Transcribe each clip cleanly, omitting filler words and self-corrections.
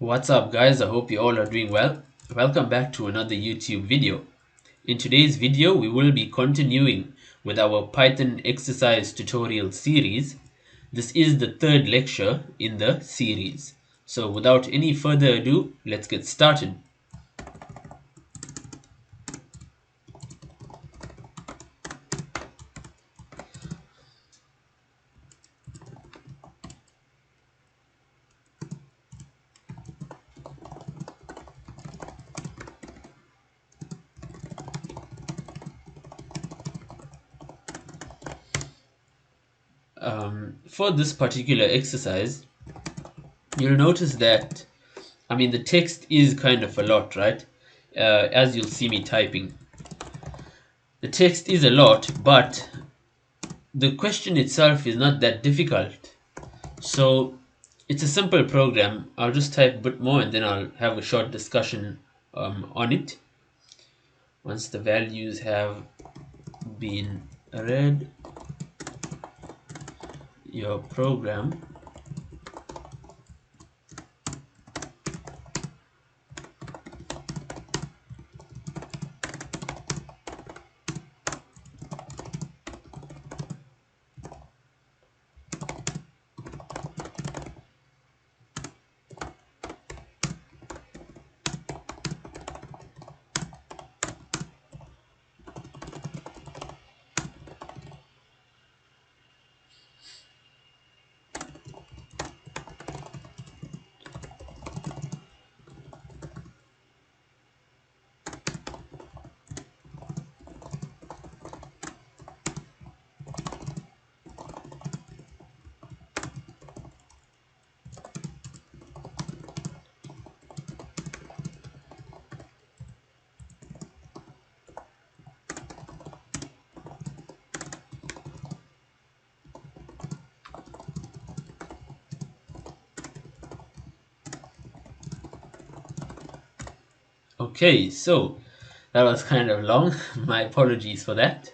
What's up, guys? I hope you all are doing well. Welcome back to another YouTube video. In today's video, we will be continuing with our Python exercise tutorial series. This is the third lecture in the series. So without any further ado, let's get started. For this particular exercise, you'll notice that, the text is kind of a lot, right? As you'll see me typing. The text is a lot, but the question itself is not that difficult. So it's a simple program. I'll just type a bit more and then I'll have a short discussion on it. Once the values have been read, your program Okay, so that was kind of long. My apologies for that.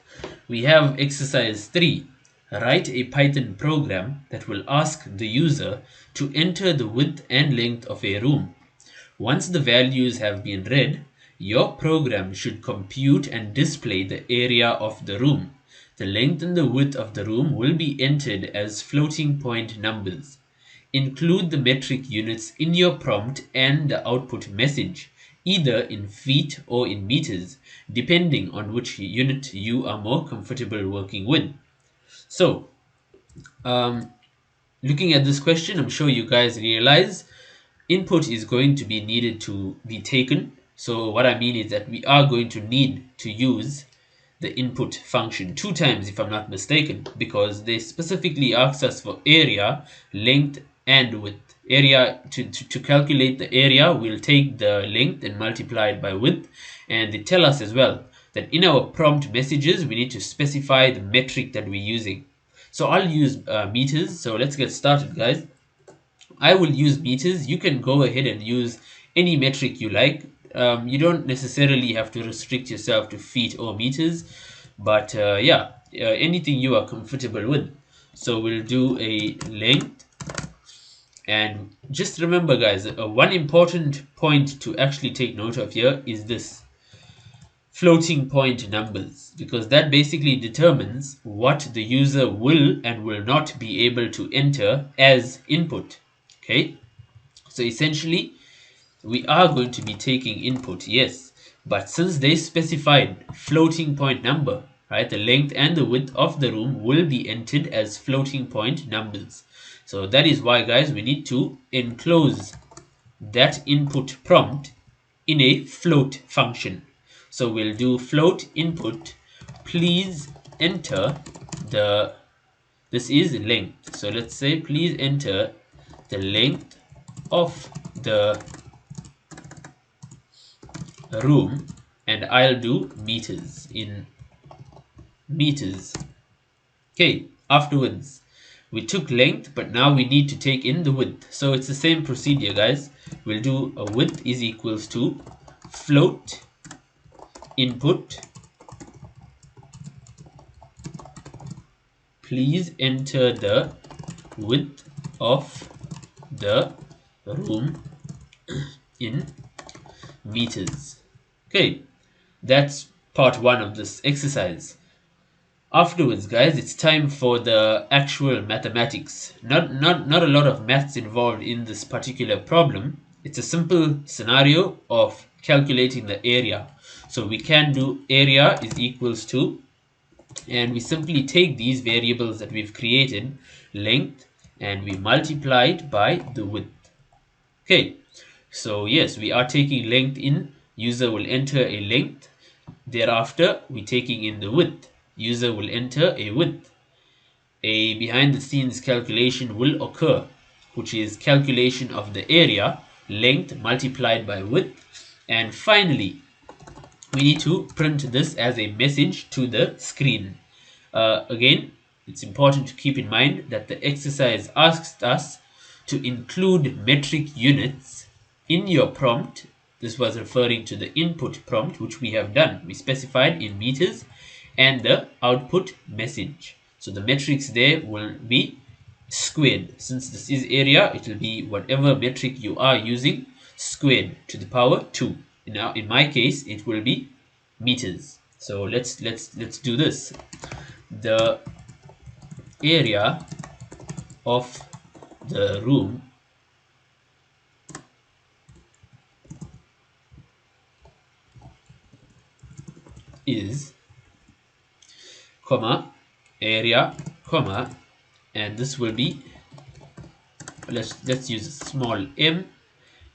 We have exercise 3. Write a Python program that will ask the user to enter the width and length of a room. Once the values have been read, your program should compute and display the area of the room. The length and the width of the room will be entered as floating point numbers. Include the metric units in your prompt and the output message, either in feet or in meters, depending on which unit you are more comfortable working with. So, um, looking at this question, I'm sure you guys realize input is going to be needed to be taken. So what I mean is that we are going to need to use the input function 2 times, if I'm not mistaken, because they specifically ask us for area, length, and width. Area to calculate the area, we'll take the length and multiply it by width, and they tell us as well that in our prompt messages we need to specify the metric that we're using. So I'll use meters. So let's get started, guys. I will use meters. You can go ahead and use any metric you like. You don't necessarily have to restrict yourself to feet or meters, but anything you are comfortable with. So we'll do a length, and just remember, guys, one important point to actually take note of here is this floating point numbers, because that basically determines what the user will and will not be able to enter as input. Okay, so essentially we are going to be taking input, yes, but since they specified floating point number, right, the length and the width of the room will be entered as floating point numbers. So that is why, guys, we need to enclose that input prompt in a float function. So we'll do float input, please enter the, this is length. So let's say please enter the length of the room, and I'll do meters in meters. Okay, afterwards we took length, but now we need to take in the width. So it's the same procedure, guys. We'll do a width is equals to float input, please enter the width of the room, in meters. Okay, that's part one of this exercise. Afterwards, guys, it's time for the actual mathematics. Not a lot of maths involved in this particular problem. It's a simple scenario of calculating the area. So we can do area is equals to, and we simply take these variables that we've created, length, and we multiply it by the width. Okay, so yes, we are taking length in. User will enter a length. Thereafter, we're taking in the width. User will enter a width. A behind the scenes calculation will occur, which is calculation of the area, length multiplied by width. And finally, we need to print this as a message to the screen. Again, it's important to keep in mind that the exercise asks us to include metric units in your prompt. This was referring to the input prompt, which we have done. We specified in meters and the output message. So the metrics there will be squared. Since this is area, it will be whatever metric you are using squared to the power 2. Now, in my case, it will be meters. So let's do this. The area of the room is comma area comma, and this will be, let's use a small m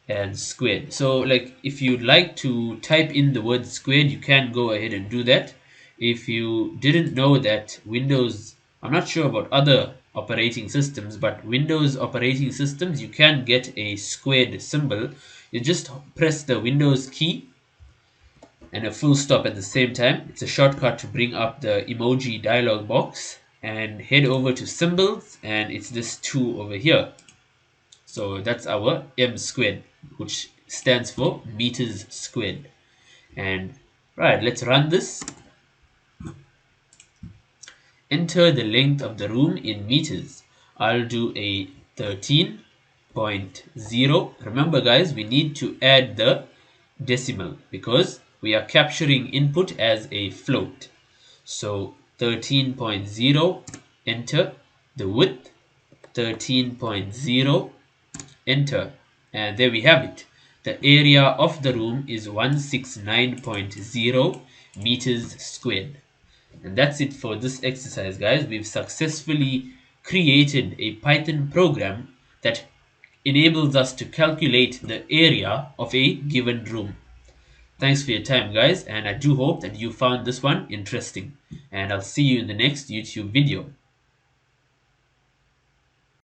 and squared. So like if you'd like to type in the word squared, you can go ahead and do that. If you didn't know that Windows, I'm not sure about other operating systems, but Windows operating systems, you can get a squared symbol. You just press the Windows key and a full stop at the same time. It's a shortcut to bring up the emoji dialog box, and head over to symbols, and it's this 2 over here. So that's our m squared, which stands for meters squared. And right, let's run this. Enter the length of the room in meters. I'll do a 13.0. Remember guys, we need to add the decimal because we are capturing input as a float. So 13.0, enter the width, 13.0, enter, and there we have it. The area of the room is 169.0 meters squared. And that's it for this exercise, guys. We've successfully created a Python program that enables us to calculate the area of a given room. Thanks for your time, guys, and I do hope that you found this one interesting. And I'll see you in the next YouTube video.